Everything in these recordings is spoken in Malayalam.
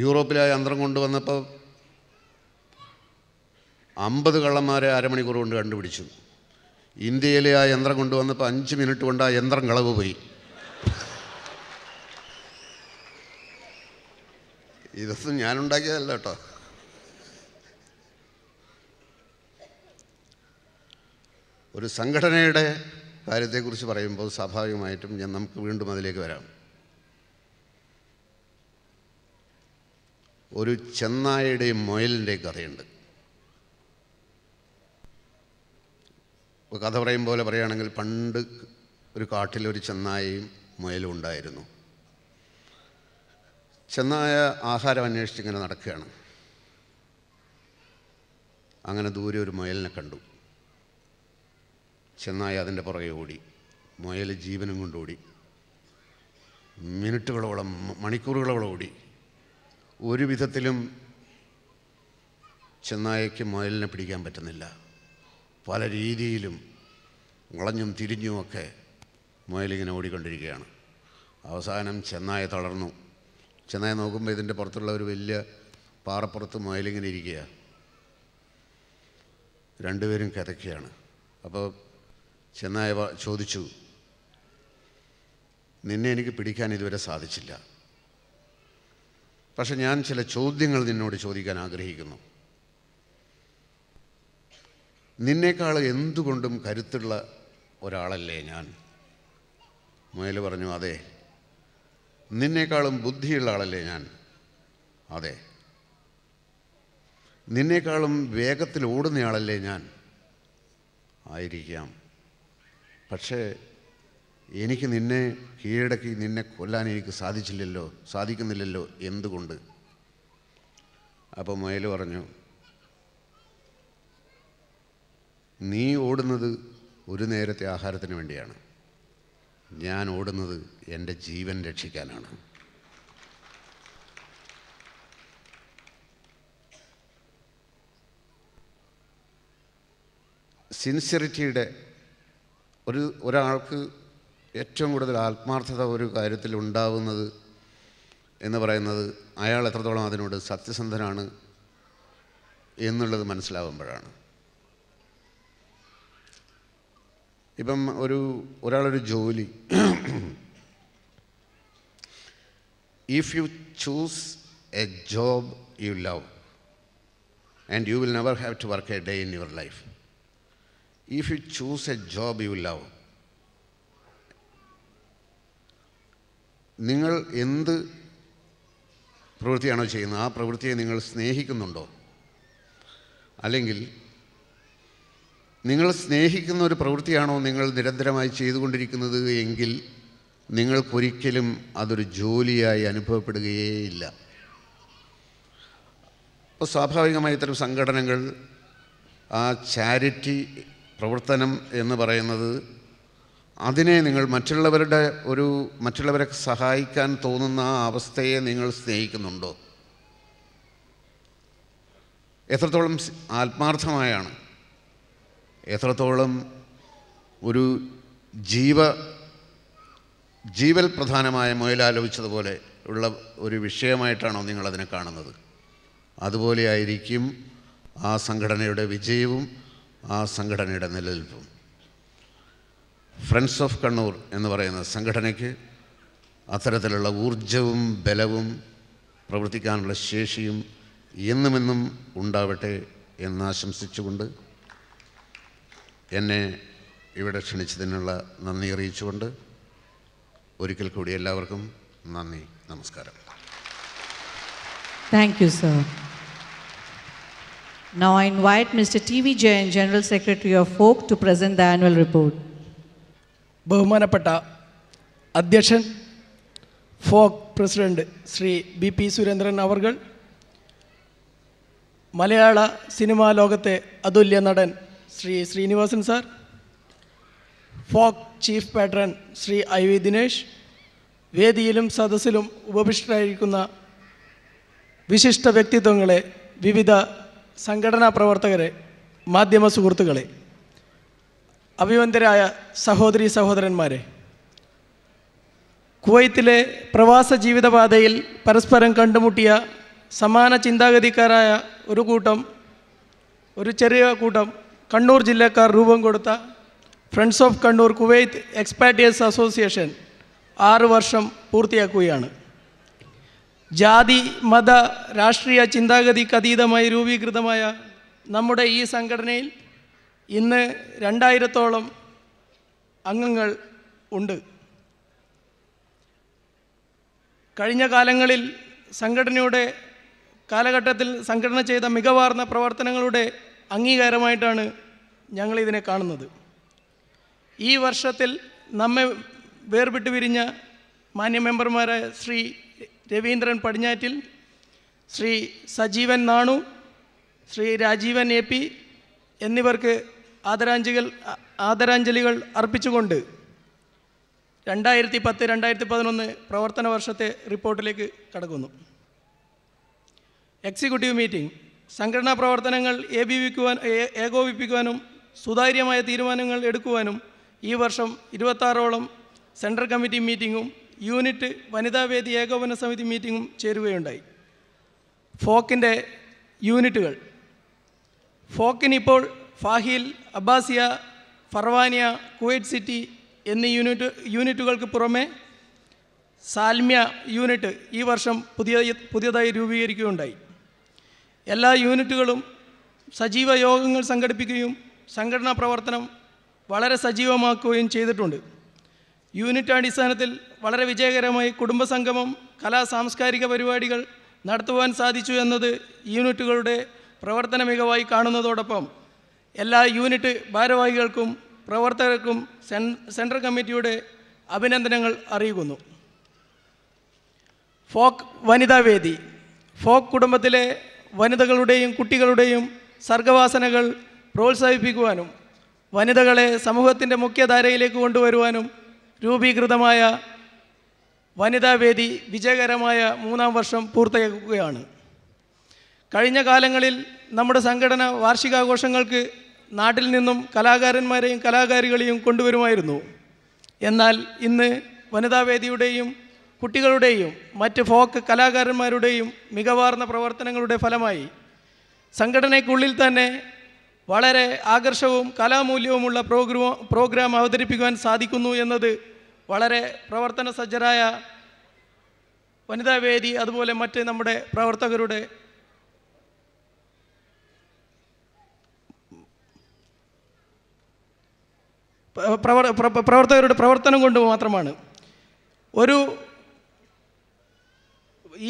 യൂറോപ്പിലെ ആ യന്ത്രം കൊണ്ടുവന്നപ്പോൾ 50 കള്ളന്മാരെ അരമണിക്കൂർ കൊണ്ട് കണ്ടുപിടിച്ചു. ഇന്ത്യയിലെ ആ യന്ത്രം കൊണ്ടുവന്നപ്പോൾ 5 മിനിറ്റ് കൊണ്ട് ആ യന്ത്രം കളവ് പോയി. ഇതൊന്നും ഞാനുണ്ടാക്കിയതല്ല കേട്ടോ. ഒരു സംഘടനയുടെ കാര്യത്തെക്കുറിച്ച് പറയുമ്പോൾ സ്വാഭാവികമായിട്ടും നമുക്ക് വീണ്ടും അതിലേക്ക് വരാം. ഒരു ചെന്നായയുടെയും മുയലിൻ്റെയും കഥയുണ്ട്. കഥ പറയും പോലെ പറയുകയാണെങ്കിൽ, പണ്ട് ഒരു കാട്ടിലൊരു ചെന്നായയും മുയലും ഉണ്ടായിരുന്നു. ചെന്നായ ആഹാരം അന്വേഷിച്ച് ഇങ്ങനെ നടക്കുകയാണ്. അങ്ങനെ ദൂരെ ഒരു മുയലിനെ കണ്ടു. ചെന്നായ അതിൻ്റെ പുറകെ ഓടി. മുയൽ ജീവനും കൊണ്ടോടി. മിനിറ്റുകളോളം, മണിക്കൂറുകളോളം ഓടി. ഒരു വിധത്തിലും ചെന്നായയ്ക്ക് മുയലിനെ പിടിക്കാൻ പറ്റുന്നില്ല. പല രീതിയിലും വളഞ്ഞും തിരിഞ്ഞുമൊക്കെ മുയലിങ്ങനെ ഓടിക്കൊണ്ടിരിക്കുകയാണ്. അവസാനം ചെന്നായ തളർന്നു. ചെന്നായ നോക്കുമ്പോൾ ഇതിൻ്റെ പുറത്തുള്ള ഒരു വലിയ പാറപ്പുറത്ത് മുയലിങ്ങനെ ഇരിക്കുക. രണ്ടുപേരും കിതയ്ക്കുകയാണ്. അപ്പോൾ ചെന്നായ ചോദിച്ചു, നിന്നെ എനിക്ക് പിടിക്കാൻ ഇതുവരെ സാധിച്ചില്ല, പക്ഷെ ഞാൻ ചില ചോദ്യങ്ങൾ നിന്നോട് ചോദിക്കാൻ ആഗ്രഹിക്കുന്നു. നിന്നേക്കാൾ എന്തുകൊണ്ടും കരുത്തുള്ള ഒരാളല്ലേ ഞാൻ? മുയൽ പറഞ്ഞു, അതെ. നിന്നേക്കാളും ബുദ്ധിയുള്ള ആളല്ലേ ഞാൻ? അതെ. നിന്നേക്കാളും വേഗത്തിൽ ഓടുന്നയാളല്ലേ ഞാൻ? ആയിരിക്കാം. പക്ഷേ എനിക്ക് നിന്നെ കീഴടക്കി നിന്നെ കൊല്ലാൻ എനിക്ക് സാധിക്കുന്നില്ലല്ലോ. എന്തുകൊണ്ട്? അപ്പോൾ മുയൽ പറഞ്ഞു, നീ ഓടുന്നത് ഒരു നേരത്തെ ആഹാരത്തിന് വേണ്ടിയാണ്. ഞാൻ ഓടുന്നത് എൻ്റെ ജീവൻ രക്ഷിക്കാനാണ്. സിൻസിയറിറ്റിയുടെ ഒരാൾക്ക് ഏറ്റവും കൂടുതൽ ആത്മാർത്ഥത ഒരു കാര്യത്തിൽ ഉണ്ടാവുന്നത് എന്ന് പറയുന്നത് അയാൾ എത്രത്തോളം അതിനോട് സത്യസന്ധനാണ് എന്നുള്ളത് മനസ്സിലാവുമ്പോഴാണ്. ഇപ്പം ഒരാളൊരു ജോലി, if you choose a job you love and you will never have to work a day in your life. If you choose a job you love, നിങ്ങൾ എന്ത് പ്രവൃത്തിയാണോ ചെയ്യുന്നത് ആ പ്രവൃത്തിയെ നിങ്ങൾ സ്നേഹിക്കുന്നുണ്ടോ? അല്ലെങ്കിൽ നിങ്ങൾ സ്നേഹിക്കുന്ന ഒരു പ്രവൃത്തിയാണോ നിങ്ങൾ നിരന്തരമായി ചെയ്തുകൊണ്ടിരിക്കുന്നത് എങ്കിൽ നിങ്ങൾക്കൊരിക്കലും അതൊരു ജോലിയായി അനുഭവപ്പെടുകയേയില്ല. അപ്പോൾ സ്വാഭാവികമായി ഇത്തരം സംഘടനകൾ, ആ ചാരിറ്റി പ്രവർത്തനം എന്ന് പറയുന്നത്, അതിനെ നിങ്ങൾ മറ്റുള്ളവരെ സഹായിക്കാൻ തോന്നുന്ന ആ അവസ്ഥയെ നിങ്ങൾ സ്നേഹിക്കുന്നുണ്ടോ? എത്രത്തോളം ആത്മാർത്ഥമായാണ്, എത്രത്തോളം ഒരു ജീവൽ പ്രധാനമായ മുയലാലോചിച്ചതുപോലെ ഉള്ള ഒരു വിഷയമായിട്ടാണോ നിങ്ങളതിനെ കാണുന്നത്? അതുപോലെ ആയിരിക്കും ആ സംഘടനയുടെ വിജയവും ആ സംഘടനയുടെ നിലനിൽപ്പും. ഫ്രണ്ട്സ് ഓഫ് കണ്ണൂർ എന്ന് പറയുന്ന സംഘടനയ്ക്ക് അത്തരത്തിലുള്ള ഊർജവും ബലവും പ്രവർത്തിക്കാനുള്ള ശേഷിയും എന്നുമെന്നും ഉണ്ടാവട്ടെ എന്നാശംസിച്ചുകൊണ്ട് എന്നെ ഇവിടെ ക്ഷണിച്ചതിനുള്ള നന്ദി അറിയിച്ചുകൊണ്ട് ഒരിക്കൽ കൂടി എല്ലാവർക്കും നന്ദി, നമസ്കാരം. Thank you, sir. Now I invite Mr. T.V. Jain, General Secretary of FOC, to present the annual report. ബഹുമാനപ്പെട്ട അധ്യക്ഷൻ FOKE president Shri BP Surendran അവർകൾ, മലയാള സിനിമാ ലോകത്തെ അതുല്യ നടൻ Shri Sreenivasan sir, FOKE chief patron Shri IV Dinesh, വേദിയിലും സദസ്സിലും ഉപവിഷ്ടരായിരിക്കുന്ന വിശിഷ്ട വ്യക്തിത്വങ്ങളെ, വിവിധ സംഘടനാ പ്രവർത്തകരെ, മാധ്യമ സുഹൃത്തുക്കളെ, അഭിവന്ദരായ സഹോദരീ സഹോദരന്മാരെ, കുവൈത്തിലെ പ്രവാസ ജീവിതപാതയിൽ പരസ്പരം കണ്ടുമുട്ടിയ സമാന ചിന്താഗതിക്കാരായ ഒരു ചെറിയ കൂട്ടം കണ്ണൂർ ജില്ലക്കാർ രൂപം കൊടുത്ത friends of Kannur Kuwait expatriates association 6 വർഷം പൂർത്തിയാക്കുകയാണ്. ജാതി മത രാഷ്ട്രീയ ചിന്താഗതിക്ക് അതീതമായി രൂപീകൃതമായ നമ്മുടെ ഈ സംഘടനയിൽ ഇന്ന് 2000-ഓളം അംഗങ്ങൾ ഉണ്ട്. കഴിഞ്ഞ കാലങ്ങളിൽ സംഘടന ചെയ്ത മികവാർന്ന പ്രവർത്തനങ്ങളുടെ അംഗീകാരമായിട്ടാണ് ഞങ്ങളിതിനെ കാണുന്നത്. ഈ വർഷത്തിൽ നമ്മെ വേർപെട്ട് പിരിഞ്ഞ മാന്യ മെമ്പർമാരായ ശ്രീ രവീന്ദ്രൻ പടിഞ്ഞാറ്റിൽ, ശ്രീ സജീവൻ നാണു, ശ്രീ രാജീവൻ AP എന്നിവർക്ക് ആദരാഞ്ജലികൾ അർപ്പിച്ചുകൊണ്ട് 2010-2011 പ്രവർത്തന വർഷത്തെ റിപ്പോർട്ടിലേക്ക് കടക്കുന്നു. എക്സിക്യൂട്ടീവ് മീറ്റിംഗ് സംഘടനാ പ്രവർത്തനങ്ങൾ ഏകോപിപ്പിക്കുവാനും സുതാര്യമായ തീരുമാനങ്ങൾ എടുക്കുവാനും ഈ വർഷം 26ഓളം സെൻട്രൽ കമ്മിറ്റി മീറ്റിങ്ങും യൂണിറ്റ് വനിതാവേദി ഏകോപന സമിതി മീറ്റിങ്ങും ചേരുകയുണ്ടായി. ഫോക്കിൻ്റെ യൂണിറ്റുകൾ ഫോക്കിനിപ്പോൾ ഫാഹിൽ, അബ്ബാസിയ, ഫർവാനിയ, കുവൈറ്റ് സിറ്റി എന്നീ യൂണിറ്റുകൾക്ക് പുറമെ സാൽമ്യ യൂണിറ്റ് ഈ വർഷം പുതിയതായി രൂപീകരിക്കുകയുണ്ടായി. എല്ലാ യൂണിറ്റുകളും സജീവ യോഗങ്ങൾ സംഘടിപ്പിക്കുകയും സംഘടനാ പ്രവർത്തനം വളരെ സജീവമാക്കുകയും ചെയ്തിട്ടുണ്ട്. യൂണിറ്റ് അടിസ്ഥാനത്തിൽ വളരെ വിജയകരമായി കുടുംബസംഗമം, സാംസ്കാരിക പരിപാടികൾ നടത്തുവാൻ സാധിച്ചു എന്നത് യൂണിറ്റുകളുടെ പ്രവർത്തന മികവായി കാണുന്നതോടൊപ്പം എല്ലാ യൂണിറ്റ് ഭാരവാഹികൾക്കും പ്രവർത്തകർക്കും സെൻട്രൽ കമ്മിറ്റിയുടെ അഭിനന്ദനങ്ങൾ അറിയിക്കുന്നു. ഫോക്ക് വനിതാവേദി ഫോക്ക് കുടുംബത്തിലെ വനിതകളുടെയും കുട്ടികളുടെയും സർഗവാസനകൾ പ്രോത്സാഹിപ്പിക്കുവാനും വനിതകളെ സമൂഹത്തിൻ്റെ മുഖ്യധാരയിലേക്ക് കൊണ്ടുവരുവാനും രൂപീകൃതമായ വനിതാവേദി വിജയകരമായ 3-ാം വർഷം പൂർത്തിയാക്കുകയാണ്. കഴിഞ്ഞ കാലങ്ങളിൽ നമ്മുടെ സംഘടന വാർഷികാഘോഷങ്ങൾക്ക് നാട്ടിൽ നിന്നും കലാകാരന്മാരെയും കലാകാരികളെയും കൊണ്ടുവരുമായിരുന്നു. എന്നാൽ ഇന്ന് വനിതാവേദിയുടെയും കുട്ടികളുടെയും മറ്റ് ഫോക്ക് കലാകാരന്മാരുടെയും മികവാർന്ന പ്രവർത്തനങ്ങളുടെ ഫലമായി സംഘടനയ്ക്കുള്ളിൽ തന്നെ വളരെ ആകർഷകവും കലാമൂല്യവുമുള്ള പ്രോഗ്രാം അവതരിപ്പിക്കുവാൻ സാധിക്കുന്നു എന്നത് വളരെ പ്രവർത്തന സജ്ജരായ വനിതാവേദി അതുപോലെ മറ്റ് നമ്മുടെ പ്രവർത്തകരുടെ പ്രവർത്തനം കൊണ്ട് മാത്രമാണ്.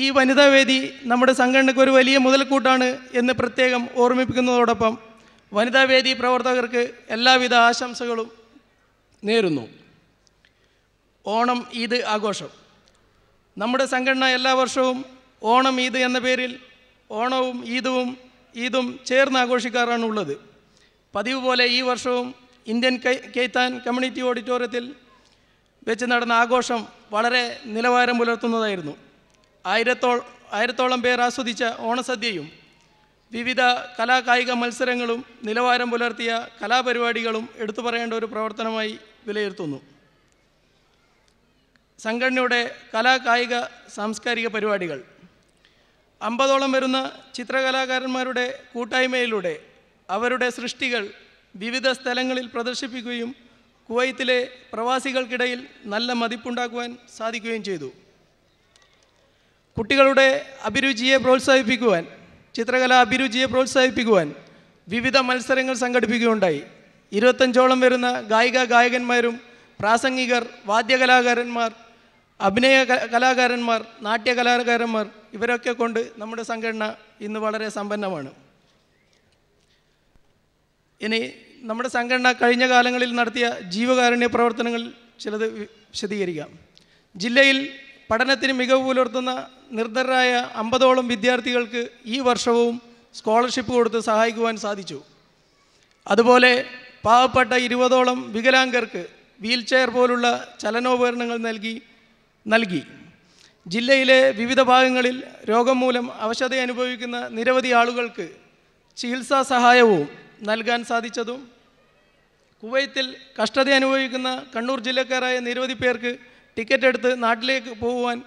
ഈ വനിതാവേദി നമ്മുടെ സംഘടനയ്ക്ക് ഒരു വലിയ മുതൽക്കൂട്ടാണ് എന്ന് പ്രത്യേകം ഓർമ്മിപ്പിക്കുന്നതോടൊപ്പം വനിതാവേദി പ്രവർത്തകർക്ക് എല്ലാവിധ ആശംസകളും നേരുന്നു. ഓണം, ഈദ് ആഘോഷം നമ്മുടെ സംഘടന എല്ലാ വർഷവും ഓണം, ഈദ് എന്ന പേരിൽ ഓണവും ഈദും ചേർന്ന് ആഘോഷിക്കാറാണുള്ളത്. പതിവ് പോലെ ഈ വർഷവും ഇന്ത്യൻ കെയ്ത്താൻ കമ്മ്യൂണിറ്റി ഓഡിറ്റോറിയത്തിൽ വെച്ച് നടന്ന ആഘോഷം വളരെ നിലവാരം പുലർത്തുന്നതായിരുന്നു. 1000-ഓളം പേർ ആസ്വദിച്ച ഓണസദ്യയും വിവിധ കലാകായിക മത്സരങ്ങളും നിലവാരം പുലർത്തിയ കലാപരിപാടികളും എടുത്തു പറയേണ്ട ഒരു പ്രവർത്തനമായി വിലയിരുത്തുന്നു. സംഘടനയുടെ കലാകായിക സാംസ്കാരിക പരിപാടികൾ 50ഓളം വരുന്ന ചിത്രകലാകാരന്മാരുടെ കൂട്ടായ്മയിലൂടെ അവരുടെ സൃഷ്ടികൾ വിവിധ സ്ഥലങ്ങളിൽ പ്രദർശിപ്പിക്കുകയും കുവൈത്തിലെ പ്രവാസികൾക്കിടയിൽ നല്ല മതിപ്പുണ്ടാക്കുവാൻ സാധിക്കുകയും ചെയ്തു. കുട്ടികളുടെ ചിത്രകലാ അഭിരുചിയെ പ്രോത്സാഹിപ്പിക്കുവാൻ വിവിധ മത്സരങ്ങൾ സംഘടിപ്പിക്കുകയുണ്ടായി. 25ഓളം വരുന്ന ഗായകന്മാരും പ്രാസംഗികർ, വാദ്യകലാകാരന്മാർ, അഭിനയ കലാകാരന്മാർ, നാട്യകലാകാരന്മാർ ഇവരൊക്കെ കൊണ്ട് നമ്മുടെ സംഘടന ഇന്ന് വളരെ സമ്പന്നമാണ്. ഇനി നമ്മുടെ സംഘടന കഴിഞ്ഞ കാലങ്ങളിൽ നടത്തിയ ജീവകാരുണ്യ പ്രവർത്തനങ്ങൾ ചിലത് വിശദീകരിക്കാം. ജില്ലയിൽ പഠനത്തിന് മികവ് പുലർത്തുന്ന നിർധനരായ 50ഓളം വിദ്യാർത്ഥികൾക്ക് ഈ വർഷവും സ്കോളർഷിപ്പ് കൊടുത്ത് സഹായിക്കുവാൻ സാധിച്ചു. അതുപോലെ പാവപ്പെട്ട 20ഓളം വികലാംഗർക്ക് വീൽ ചെയർ പോലുള്ള ചലനോപകരണങ്ങൾ നൽകി. ജില്ലയിലെ വിവിധ ഭാഗങ്ങളിൽ രോഗം മൂലം അവശത അനുഭവിക്കുന്ന നിരവധി ആളുകൾക്ക് ചികിത്സാ സഹായവും നൽകാൻ സാധിച്ചതും കുവൈത്തിൽ കഷ്ടത അനുഭവിക്കുന്ന കണ്ണൂർ ജില്ലക്കാരായ നിരവധി പേർക്ക് ടിക്കറ്റ് എടുത്ത് നാട്ടിലേക്ക് പോകുവാൻ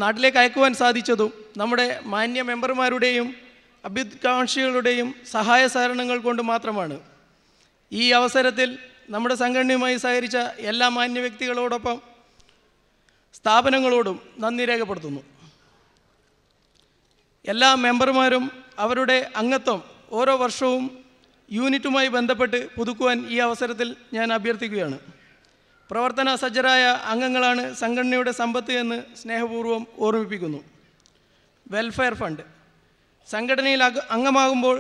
നാട്ടിലേക്ക് അയക്കുവാൻ സാധിച്ചതും നമ്മുടെ മാന്യ മെമ്പർമാരുടെയും അഭ്യുത്കാംക്ഷികളുടെയും സഹായ സഹകരണങ്ങൾ കൊണ്ട് മാത്രമാണ്. ഈ അവസരത്തിൽ നമ്മുടെ സംഘടനയുമായി സഹകരിച്ച എല്ലാ മാന്യ വ്യക്തികളോടൊപ്പം സ്ഥാപനങ്ങളോടും നന്ദി രേഖപ്പെടുത്തുന്നു. എല്ലാ മെമ്പർമാരും അവരുടെ അംഗത്വം ഓരോ വർഷവും യൂണിറ്റുമായി ബന്ധപ്പെട്ട് പുതുക്കുവാൻ ഈ അവസരത്തിൽ ഞാൻ അഭ്യർത്ഥിക്കുകയാണ്. പ്രവർത്തന സജ്ജരായ അംഗങ്ങളാണ് സംഘടനയുടെ സമ്പത്ത് എന്ന് സ്നേഹപൂർവ്വം ഓർമ്മിപ്പിക്കുന്നു. വെൽഫെയർ ഫണ്ട് സംഘടനയിൽ അംഗമാകുമ്പോൾ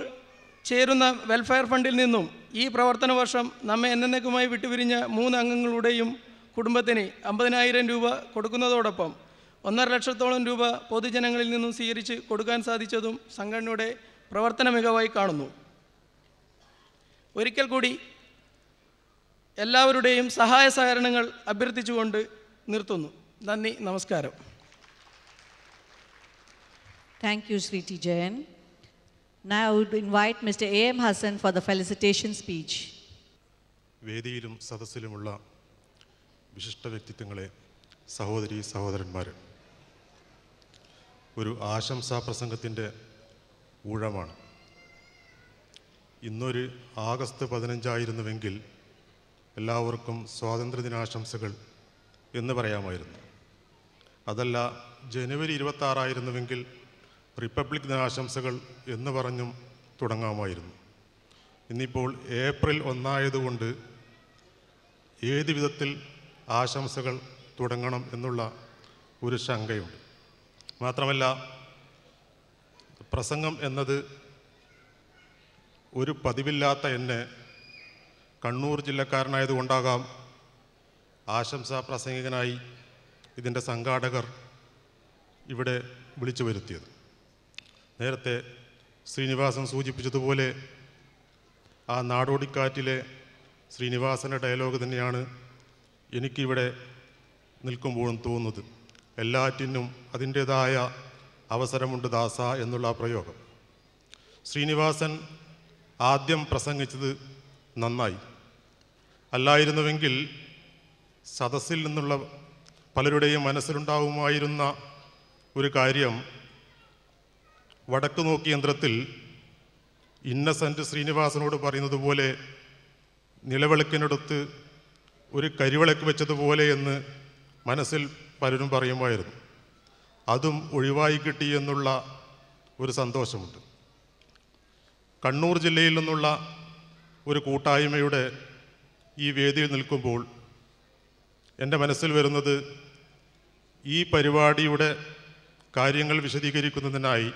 ചേരുന്ന വെൽഫെയർ ഫണ്ടിൽ നിന്നും ഈ പ്രവർത്തന വർഷം നമ്മെ എന്നേക്കുമായി വിട്ടുപിരിഞ്ഞ 3 അംഗങ്ങളുടെയും കുടുംബത്തിന് 50,000 രൂപ കൊടുക്കുന്നതോടൊപ്പം 1.5 ലക്ഷത്തോളം രൂപ പൊതുജനങ്ങളിൽ നിന്നും സ്വീകരിച്ച് കൊടുക്കാൻ സാധിച്ചതും സംഘടനയുടെ പ്രവർത്തന മികവായി കാണുന്നു. ഒരിക്കൽ കൂടി എല്ലാവരുടെയും സഹായ സഹകരണങ്ങൾ അഭ്യർത്ഥിച്ചുകൊണ്ട് നിർത്തുന്നു. നന്ദി, നമസ്കാരം. Thank you, Sri T. Jain. Now I would invite Mr. A.M. Hassan for the felicitation speech. വേദിയിലും സദസ്സിലുമുള്ള വിശിഷ്ട വ്യക്തിത്വങ്ങളെ, സഹോദരി സഹോദരന്മാർ, ഒരു ആശംസാ പ്രസംഗത്തിൻ്റെ ഊഴമാണ്. ഇന്നൊരു ആഗസ്റ്റ് 15 ആയിരുന്നുവെങ്കിൽ എല്ലാവർക്കും സ്വാതന്ത്ര്യദിനാശംസകൾ എന്ന് പറയാമായിരുന്നു. അതല്ല, ജനുവരി 26 ആയിരുന്നുവെങ്കിൽ റിപ്പബ്ലിക് ദിനാശംസകൾ എന്ന് പറഞ്ഞും തുടങ്ങാമായിരുന്നു. ഇന്നിപ്പോൾ ഏപ്രിൽ 1 ആയതുകൊണ്ട് ഏത് വിധത്തിൽ ആശംസകൾ തുടങ്ങണം എന്നുള്ള ഒരു ശങ്കയുണ്ട്. മാത്രമല്ല, പ്രസംഗം എന്നത് ഒരു പതിവില്ലാത്ത എന്നെ കണ്ണൂർ ജില്ലക്കാരനായതുകൊണ്ടാകാം ആശംസാ പ്രസംഗികനായി ഇതിൻ്റെ സംഘാടകർ ഇവിടെ വിളിച്ചു വരുത്തിയത്. നേരത്തെ ശ്രീനിവാസൻ സൂചിപ്പിച്ചതുപോലെ ആ നാടോടിക്കാറ്റിലെ ശ്രീനിവാസൻ്റെ ഡയലോഗ് തന്നെയാണ് എനിക്കിവിടെ നിൽക്കുമ്പോഴും തോന്നുന്നത്. എല്ലാറ്റിനും അതിൻ്റേതായ അവസരമുണ്ട് ദാസ എന്നുള്ള പ്രയോഗം. ശ്രീനിവാസൻ ആദ്യം പ്രസംഗിച്ചത് നന്നായി. അല്ലായിരുന്നുവെങ്കിൽ സദസ്സിൽ നിന്നുള്ള പലരുടെയും മനസ്സിലുണ്ടാവുമായിരുന്ന ഒരു കാര്യം, വടക്ക് നോക്കി യന്ത്രത്തിൽ ഇന്നസെൻ്റ് ശ്രീനിവാസനോട് പറയുന്നത് പോലെ നിലവിളക്കിനടുത്ത് ഒരു കരിവിളക്ക് വെച്ചതുപോലെ എന്ന് മനസ്സിൽ പലരും പറയുമായിരുന്നു. അതും ഒഴിവായി കിട്ടി എന്നുള്ള ഒരു സന്തോഷമുണ്ട്. കണ്ണൂർ ജില്ലയിൽ നിന്നുള്ള ഒരു കൂട്ടായ്മയുടെ ഈ വേദിയിൽ നിൽക്കുമ്പോൾ എൻ്റെ മനസ്സിൽ വരുന്നത്, ഈ പരിപാടിയുടെ കാര്യങ്ങൾ വിശദീകരിക്കുന്നതിനായി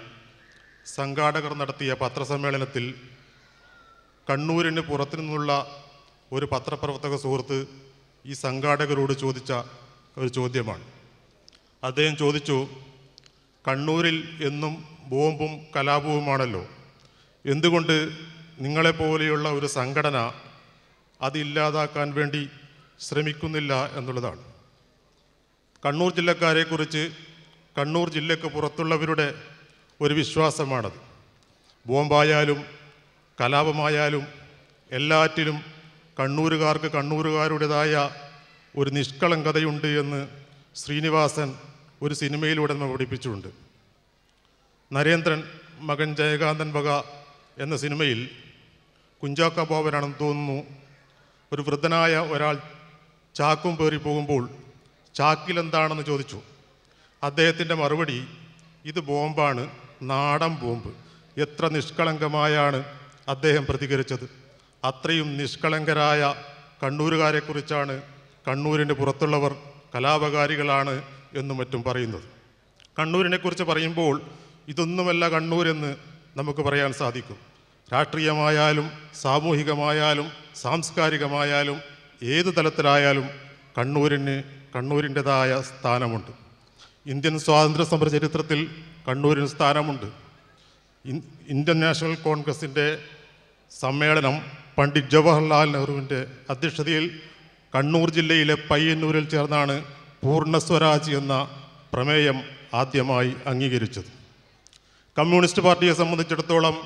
സംഘാടകർ നടത്തിയ പത്രസമ്മേളനത്തിൽ കണ്ണൂരിന് പുറത്തു നിന്നുള്ള ഒരു പത്രപ്രവർത്തക സുഹൃത്ത് ഈ സംഘാടകരോട് ചോദിച്ച ഒരു ചോദ്യമാണ്. അദ്ദേഹം ചോദിച്ചു, കണ്ണൂരിൽ എന്നും ബോംബും കലാപവുമാണല്ലോ, എന്തുകൊണ്ട് നിങ്ങളെപ്പോലെയുള്ള ഒരു സംഘടന അതില്ലാതാക്കാൻ വേണ്ടി ശ്രമിക്കുന്നില്ല എന്നുള്ളതാണ്. കണ്ണൂർ ജില്ലക്കാരെക്കുറിച്ച് കണ്ണൂർ ജില്ലയ്ക്ക് പുറത്തുള്ളവരുടെ ഒരു വിശ്വാസമാണത്. ബോംബായാലും കലാപമായാലും എല്ലാറ്റിലും കണ്ണൂരുകാർക്ക് കണ്ണൂരുകാരുടേതായ ഒരു നിഷ്കളങ്കതയുണ്ട് എന്ന് ശ്രീനിവാസൻ ഒരു സിനിമയിലൂടെ നമ്മൾ പഠിപ്പിച്ചിട്ടുണ്ട്. നരേന്ദ്രൻ മകൻ ജയകാന്തൻ വക എന്ന സിനിമയിൽ കുഞ്ചാക്ക ബോബനാണെന്ന് തോന്നുന്നു, ഒരു വൃദ്ധനായ ഒരാൾ ചാക്കും പേറി പോകുമ്പോൾ ചാക്കിലെന്താണെന്ന് ചോദിച്ചു. അദ്ദേഹത്തിൻ്റെ മറുപടി, ഇത് ബോംബാണ്, നാടൻ ബോംബ്. എത്ര നിഷ്കളങ്കമായാണ് അദ്ദേഹം പ്രതികരിച്ചത്. അത്രയും നിഷ്കളങ്കരായ കണ്ണൂരുകാരെക്കുറിച്ചാണ് കണ്ണൂരിൻ്റെ പുറത്തുള്ളവർ കലാപകാരികളാണ് എന്നും മറ്റും പറയുന്നത്. കണ്ണൂരിനെക്കുറിച്ച് പറയുമ്പോൾ ഇതൊന്നുമല്ല കണ്ണൂരെന്ന് നമുക്ക് പറയാൻ സാധിക്കും. രാഷ്ട്രീയമായാലും സാമൂഹികമായാലും സാംസ്കാരികമായാലും ഏതു തലത്തിലായാലും കണ്ണൂരിൻ്റെതായ സ്ഥാനമുണ്ട്. ഇന്ത്യൻ സ്വാതന്ത്ര്യ സമര ചരിത്രത്തിൽ കണ്ണൂരിന് സ്ഥാനമുണ്ട്. ഇന്ത്യൻ നാഷണൽ കോൺഗ്രസിൻ്റെ സമ്മേളനം പണ്ഡിറ്റ് ജവഹർലാൽ നെഹ്റുവിൻ്റെ അധ്യക്ഷതയിൽ കണ്ണൂർ ജില്ലയിലെ പയ്യന്നൂരിൽ ചേർന്നാണ് പൂർണ്ണ സ്വരാജ് എന്ന പ്രമേയം ആദ്യമായി അംഗീകരിച്ചത്. കമ്മ്യൂണിസ്റ്റ് പാർട്ടിയെ സംബന്ധിച്ചിടത്തോളം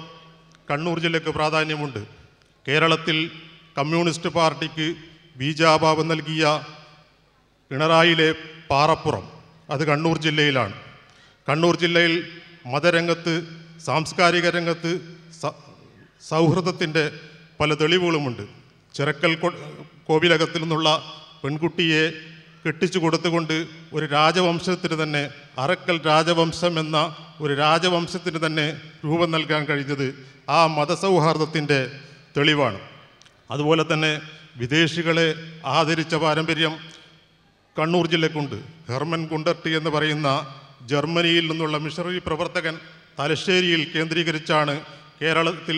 കണ്ണൂർ ജില്ലയ്ക്ക് പ്രാധാന്യമുണ്ട്. കേരളത്തിൽ കമ്മ്യൂണിസ്റ്റ് പാർട്ടിക്ക് ബീജാഭാവം നൽകിയ പിണറായിയിലെ പാറപ്പുറം അത് കണ്ണൂർ ജില്ലയിലാണ്. കണ്ണൂർ ജില്ലയിൽ മതരംഗത്ത്, സാംസ്കാരിക രംഗത്ത് സൗഹൃദത്തിൻ്റെ പല തെളിവുകളുമുണ്ട്. ചിറക്കൽ കോവിലകത്തിൽ നിന്നുള്ള പെൺകുട്ടിയെ കെട്ടിച്ചു കൊടുത്തുകൊണ്ട് ഒരു രാജവംശത്തിന് തന്നെ, അറക്കൽ രാജവംശം എന്ന ഒരു രാജവംശത്തിന് തന്നെ രൂപം നൽകാൻ കഴിഞ്ഞത് ആ മതസൗഹാർദ്ദത്തിൻ്റെ തെളിവാണ്. അതുപോലെ തന്നെ വിദേശികളെ ആദരിച്ച പാരമ്പര്യം കണ്ണൂർ ജില്ലക്കുണ്ട്. ഹെർമൻ ഗുണ്ടർട്ടി എന്ന് പറയുന്ന ജർമ്മനിയിൽ നിന്നുള്ള മിഷണറി പ്രവർത്തകൻ തലശ്ശേരിയിൽ കേന്ദ്രീകരിച്ചാണ് കേരളത്തിൽ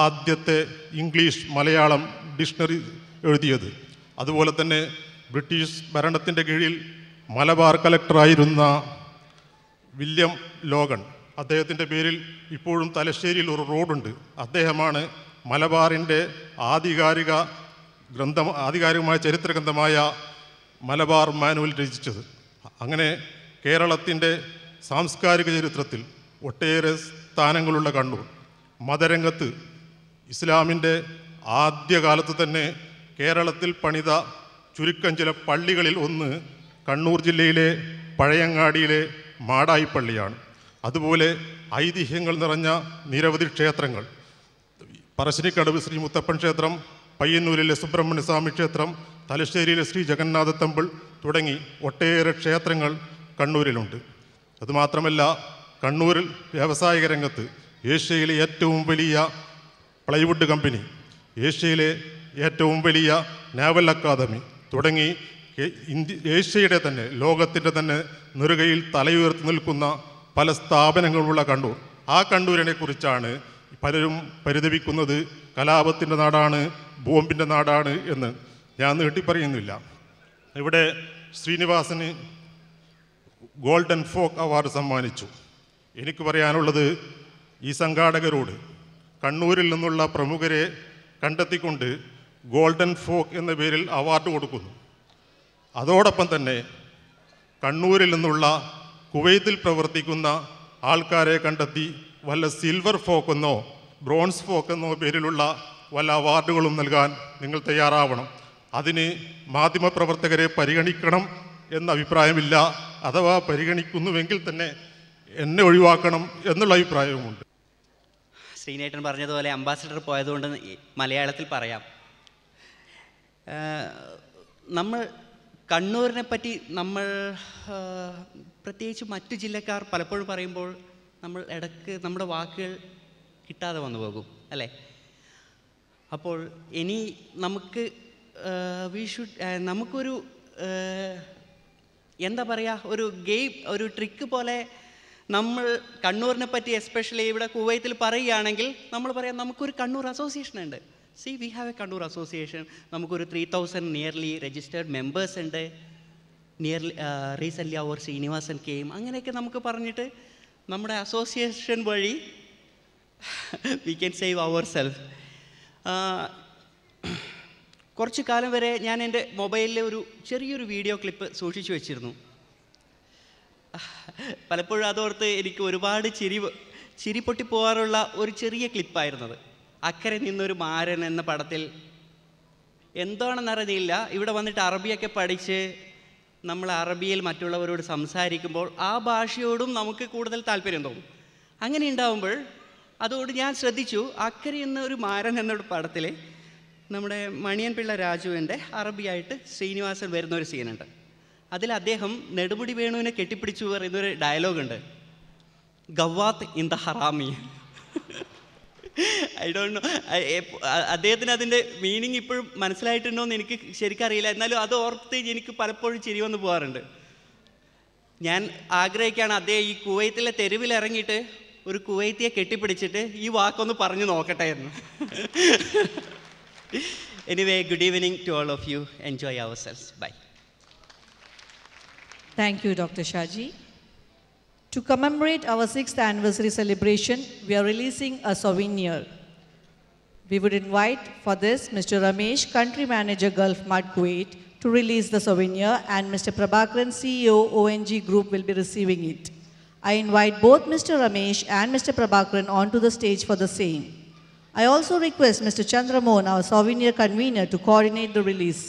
ആദ്യത്തെ ഇംഗ്ലീഷ് മലയാളം ഡിക്ഷണറി എഴുതിയത്. അതുപോലെ തന്നെ ബ്രിട്ടീഷ് ഭരണത്തിൻ്റെ കീഴിൽ മലബാർ കലക്ടറായിരുന്ന വില്യം ലോഗൺ, അദ്ദേഹത്തിൻ്റെ പേരിൽ ഇപ്പോഴും തലശ്ശേരിയിൽ ഒരു റോഡുണ്ട്. അദ്ദേഹമാണ് മലബാറിൻ്റെ ആധികാരികമായ ചരിത്രഗ്രന്ഥമായ മലബാർ മാനുവൽ രചിച്ചത്. അങ്ങനെ കേരളത്തിൻ്റെ സാംസ്കാരിക ചരിത്രത്തിൽ ഒട്ടേറെ സ്ഥാനങ്ങളുള്ള കണ്ണൂർ. മതരംഗത്ത് ഇസ്ലാമിൻ്റെ ആദ്യകാലത്ത് തന്നെ കേരളത്തിൽ പണിത ചുരുക്കം ചില പള്ളികളിൽ ഒന്ന് കണ്ണൂർ ജില്ലയിലെ പഴയങ്ങാടിയിലെ മാടായി പള്ളിയാണ്. അതുപോലെ ഐതിഹ്യങ്ങൾ നിറഞ്ഞ നിരവധി ക്ഷേത്രങ്ങൾ, പറശ്ശിനിക്കടവ് ശ്രീ മുത്തപ്പൻ ക്ഷേത്രം, പയ്യന്നൂരിലെ സുബ്രഹ്മണ്യ സ്വാമി ക്ഷേത്രം, തലശ്ശേരിയിലെ ശ്രീ ജഗന്നാഥ ടെമ്പിൾ തുടങ്ങി ഒട്ടേറെ ക്ഷേത്രങ്ങൾ കണ്ണൂരിലുണ്ട്. അതുമാത്രമല്ല, കണ്ണൂരിൽ വ്യാവസായിക രംഗത്ത് ഏഷ്യയിലെ ഏറ്റവും വലിയ പ്ലൈവുഡ് കമ്പനി, ഏഷ്യയിലെ ഏറ്റവും വലിയ നാവൽ അക്കാദമി തുടങ്ങി ഏഷ്യയുടെ തന്നെ, ലോകത്തിൻ്റെ തന്നെ നെറുകയിൽ തലയുയർത്തി നിൽക്കുന്ന പല സ്ഥാപനങ്ങളുള്ള കണ്ണൂർ. ആ കണ്ണൂരിനെ കുറിച്ചാണ് പലരും പരിതപിക്കുന്നത്. കലാപത്തിൻ്റെ നാടാണ്, ബോംബിൻ്റെ നാടാണ് എന്ന്. ഞാൻ നീട്ടിപ്പറയുന്നില്ല. ഇവിടെ ശ്രീനിവാസന് ഗോൾഡൻ ഫോക്ക് അവാർഡ് സമ്മാനിച്ചു. എനിക്ക് പറയാനുള്ളത്, ഈ സംഘാടകരോട് കണ്ണൂരിൽ നിന്നുള്ള പ്രമുഖരെ കണ്ടെത്തിക്കൊണ്ട് ഗോൾഡൻ ഫോക്ക് എന്ന പേരിൽ അവാർഡ് കൊടുക്കുന്നു. അതോടൊപ്പം തന്നെ കണ്ണൂരിൽ നിന്നുള്ള കുവൈത്തിൽ പ്രവർത്തിക്കുന്ന ആൾക്കാരെ കണ്ടെത്തി വല്ല സിൽവർ ഫോക്കെന്നോ ബ്രോൺസ് ഫോക്കെന്നോ പേരിലുള്ള വല്ല അവാർഡുകളും നൽകാൻ നിങ്ങൾ തയ്യാറാവണം. അതിന് മാധ്യമപ്രവർത്തകരെ പരിഗണിക്കണം എന്ന അഭിപ്രായമില്ല. അഥവാ പരിഗണിക്കുന്നുവെങ്കിൽ തന്നെ എന്നെ ഒഴിവാക്കണം എന്നുള്ള അഭിപ്രായവുമുണ്ട്. ശ്രീനേട്ടൻ പറഞ്ഞതുപോലെ അംബാസിഡർ പോയതുകൊണ്ട് മലയാളത്തിൽ പറയാം. നമ്മൾ കണ്ണൂരിനെ പറ്റി നമ്മൾ പ്രത്യേകിച്ച് മറ്റു ജില്ലക്കാർ പലപ്പോഴും പറയുമ്പോൾ നമ്മൾ ഇടയ്ക്ക് നമ്മുടെ വാക്കുകൾ കിട്ടാതെ വന്നു പോകും, അല്ലേ? അപ്പോൾ ഇനി നമുക്ക് നമുക്കൊരു എന്താ പറയുക, ഒരു ഗെയിം, ഒരു ട്രിക്ക് പോലെ നമ്മൾ കണ്ണൂരിനെ പറ്റി എസ്പെഷ്യലി ഇവിടെ കുവൈത്തിൽ പറയുകയാണെങ്കിൽ നമ്മൾ പറയാം നമുക്കൊരു കണ്ണൂർ അസോസിയേഷൻ ഉണ്ട്. We have a Kannur association. നമുക്കൊരു 3000 നിയർലി രജിസ്റ്റേർഡ് മെമ്പേഴ്സ് ഉണ്ട്. റീസെൻ്റ്ലി അവർ ശ്രീനിവാസൻ കെയും. അങ്ങനെയൊക്കെ നമുക്ക് പറഞ്ഞിട്ട് നമ്മുടെ അസോസിയേഷൻ വഴി we can save our self. കുറച്ച് കാലം വരെ ഞാൻ എൻ്റെ മൊബൈലിൽ ഒരു ചെറിയൊരു വീഡിയോ ക്ലിപ്പ് സൂക്ഷിച്ചു വെച്ചിരുന്നു. പലപ്പോഴും അതോർത്ത് എനിക്ക് ഒരുപാട് ചിരി പൊട്ടിപ്പോകാറുള്ള ഒരു ചെറിയ ക്ലിപ്പായിരുന്നത്. അക്കരെ നിന്നൊരു മാരൻ എന്ന പടത്തിൽ എന്താണെന്നറിയില്ല, ഇവിടെ വന്നിട്ട് അറബിയൊക്കെ പഠിച്ച് നമ്മൾ അറബിയിൽ മറ്റുള്ളവരോട് സംസാരിക്കുമ്പോൾ ആ ഭാഷയോടും നമുക്ക് കൂടുതൽ താല്പര്യം തോന്നും. അങ്ങനെ ഉണ്ടാവുമ്പോൾ അതുകൊണ്ട് ഞാൻ ശ്രദ്ധിച്ചു, അക്കരെ എന്നൊരു മാരൻ എന്നൊരു പടത്തിൽ നമ്മുടെ മണിയൻ പിള്ള രാജുവിൻ്റെ അറബിയായിട്ട് ശ്രീനിവാസൻ വരുന്നൊരു സീനുണ്ട്. അതിൽ അദ്ദേഹം നെടുമുടി വേണുവിനെ കെട്ടിപ്പിടിച്ചു പറയുന്നൊരു ഡയലോഗുണ്ട്, ഗവാത്ത് ഇൻ ദ ഹറാമി. ഐ ഡോണ്ട് നോ, അദ്ദേഹത്തിന് അതിൻ്റെ മീനിങ് ഇപ്പോഴും മനസ്സിലായിട്ടുണ്ടോ എന്ന് എനിക്ക് ശരിക്കറിയില്ല. എന്നാലും അത് ഓർത്ത് എനിക്ക് പലപ്പോഴും ചിരി വന്ന് പോകാറുണ്ട്. ഞാൻ ആഗ്രഹിക്കുകയാണ് അദ്ദേഹം ഈ കുവൈത്തിലെ തെരുവിൽ ഇറങ്ങിയിട്ട് ഒരു കുവൈത്തിയെ കെട്ടിപ്പിടിച്ചിട്ട് ഈ വാക്കൊന്ന് പറഞ്ഞു നോക്കട്ടെ എന്ന്. Anyway, good evening to all of you. Enjoy our selves. Bye. Thank you, Dr. Shaji. To commemorate our 6th anniversary celebration, we are releasing a souvenir. We would invite for this Mr. Ramesh, Country Manager, Gulf Mart, Kuwait, to release the souvenir, and Mr. Prabhakaran, CEO, ONG Group, will be receiving it. I invite both Mr. Ramesh and Mr. Prabhakaran onto the stage for the same. I also request Mr. Chandramohan, our souvenir convener, to coordinate the release.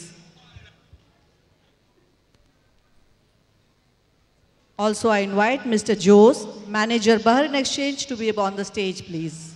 Also, I invite Mr. Jose, Manager Bahrain Exchange, to be on the stage, please.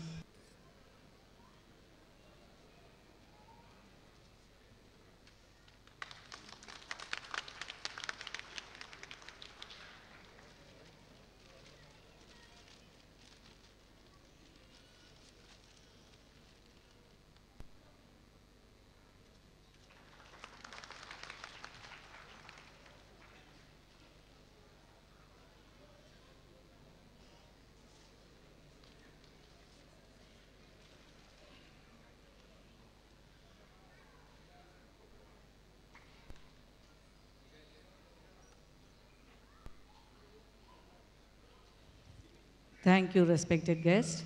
Thank you, respected guest.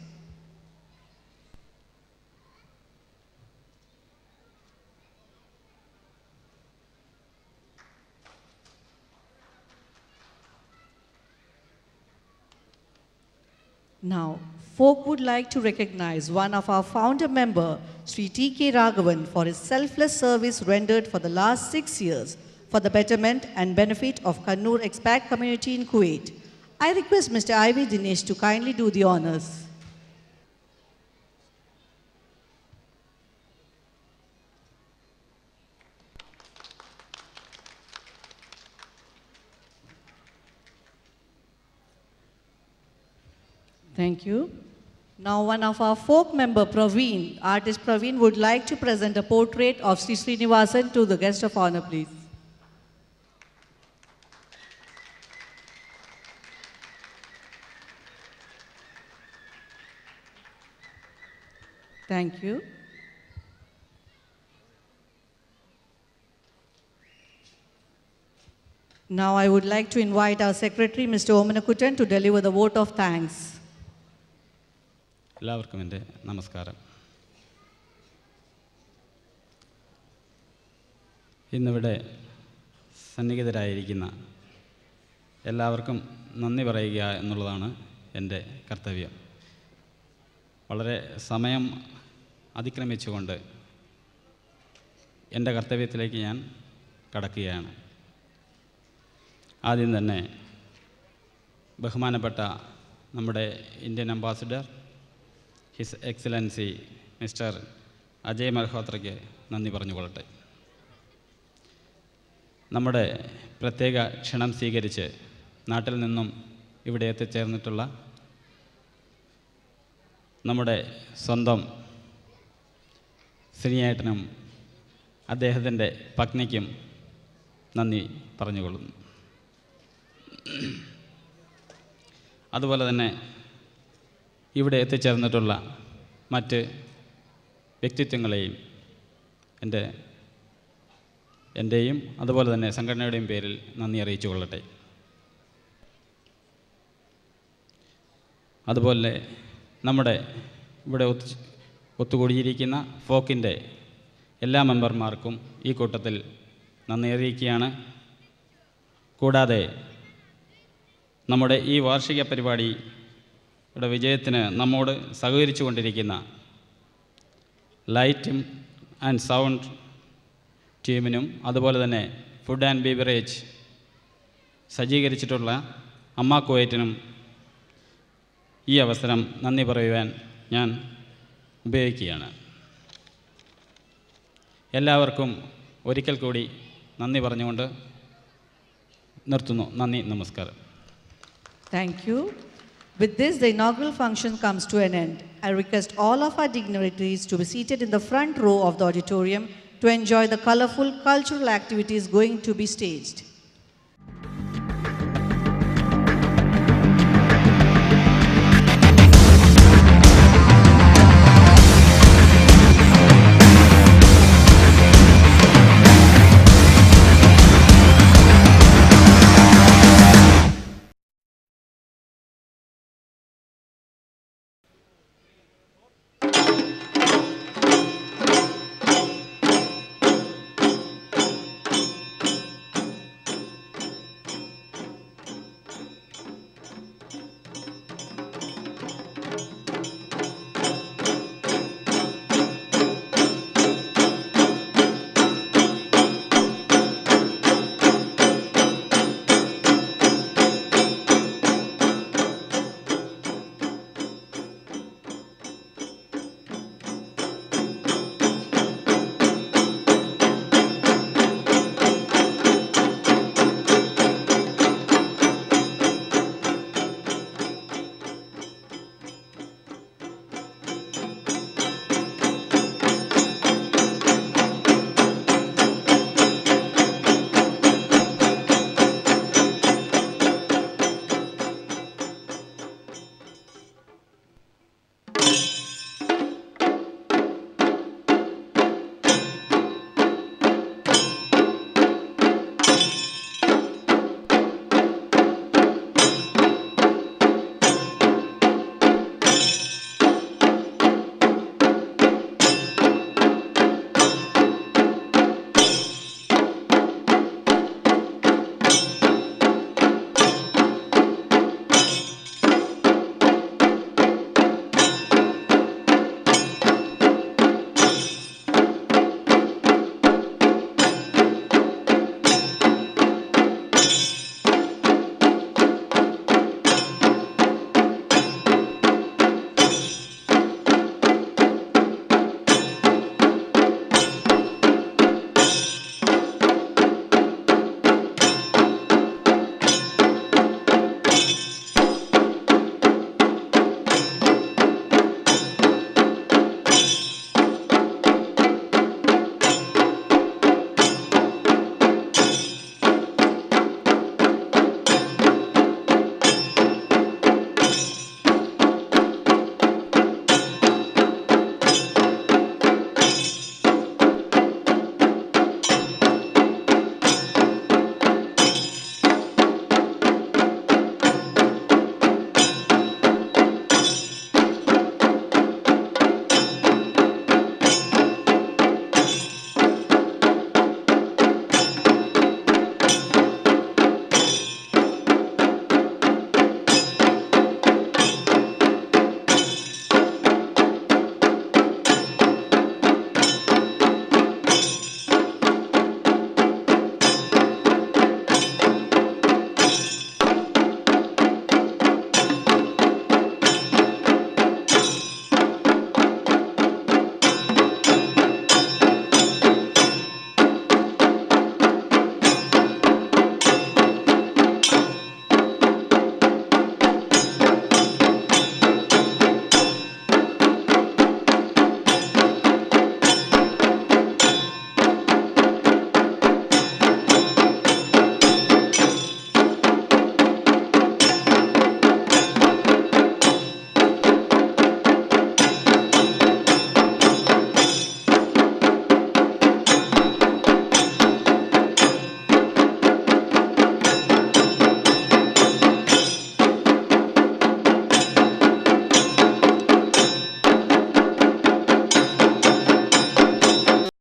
Now, folk would like to recognize one of our founder member, Sri T.K. Raghavan, for his selfless service rendered for the last 6 years for the betterment and benefit of Kannur expat community in Kuwait. I request Mr. I.V. Dinesh to kindly do the honors. Thank you. Now, one of our folk member, Praveen, artist Praveen, would like to present a portrait of Sri Srinivasan to the guest of honor, please. Thank you. Now, I would like to invite our secretary, Mr. Omanakuttan, to deliver the vote of thanks. എല്ലാവർക്കും എൻ്റെ നമസ്കാരം. ഇന്നിവിടെ സന്നിഹിതരായിരിക്കുന്ന എല്ലാവർക്കും നന്ദി പറയുക എന്നുള്ളതാണ് എൻ്റെ കർത്തവ്യം. വളരെ സമയം അതിക്രമിച്ചുകൊണ്ട് എൻ്റെ കർത്തവ്യത്തിലേക്ക് ഞാൻ കടക്കുകയാണ്. ആദ്യം തന്നെ ബഹുമാനപ്പെട്ട നമ്മുടെ Indian ambassador his excellency mister Ajay മൽഹോത്രയ്ക്ക് നന്ദി പറഞ്ഞുകൊള്ളട്ടെ. നമ്മുടെ പ്രത്യേക ക്ഷണം സ്വീകരിച്ച് നാട്ടിൽ നിന്നും ഇവിടെ എത്തിച്ചേർന്നിട്ടുള്ള നമ്മുടെ സ്വന്തം ശ്രീയേട്ടനും അദ്ദേഹത്തിൻ്റെ പത്നിക്കും നന്ദി പറഞ്ഞുകൊള്ളുന്നു. അതുപോലെ തന്നെ ഇവിടെ എത്തിച്ചേർന്നിട്ടുള്ള മറ്റ് വ്യക്തിത്വങ്ങളെയും എൻ്റെയും അതുപോലെ തന്നെ സംഘടനയുടെയും പേരിൽ നന്ദി അറിയിച്ചു കൊള്ളട്ടെ. അതുപോലെ നമ്മുടെ ഇവിടെ ഒത്തുകൂടിയിരിക്കുന്ന ഫോക്കിൻ്റെ എല്ലാ മെമ്പർമാർക്കും ഈ കൂട്ടത്തിൽ നന്ദി അറിയിക്കുകയാണ്. കൂടാതെ നമ്മുടെ ഈ വാർഷിക പരിപാടിയുടെ വിജയത്തിന് നമ്മോട് സഹകരിച്ചു കൊണ്ടിരിക്കുന്ന ലൈറ്റും ആൻഡ് സൗണ്ട് ടീമിനും അതുപോലെ തന്നെ ഫുഡ് ആൻഡ് ബീവറേജ് സജ്ജീകരിച്ചിട്ടുള്ള അമ്മ കുവൈറ്റിനും ഈ അവസരം നന്ദി പറയുവാൻ ഞാൻ ഉപയോഗിക്കുകയാണ്. എല്ലാവർക്കും ഒരിക്കൽ കൂടി നന്ദി പറഞ്ഞുകൊണ്ട് നിർത്തുന്നു. നന്ദി, നമസ്കാരം. Thank you. With this, the inaugural function comes to an end. I request all of our dignitaries to be seated in the front row of the auditorium to enjoy the colorful cultural activities going to be staged.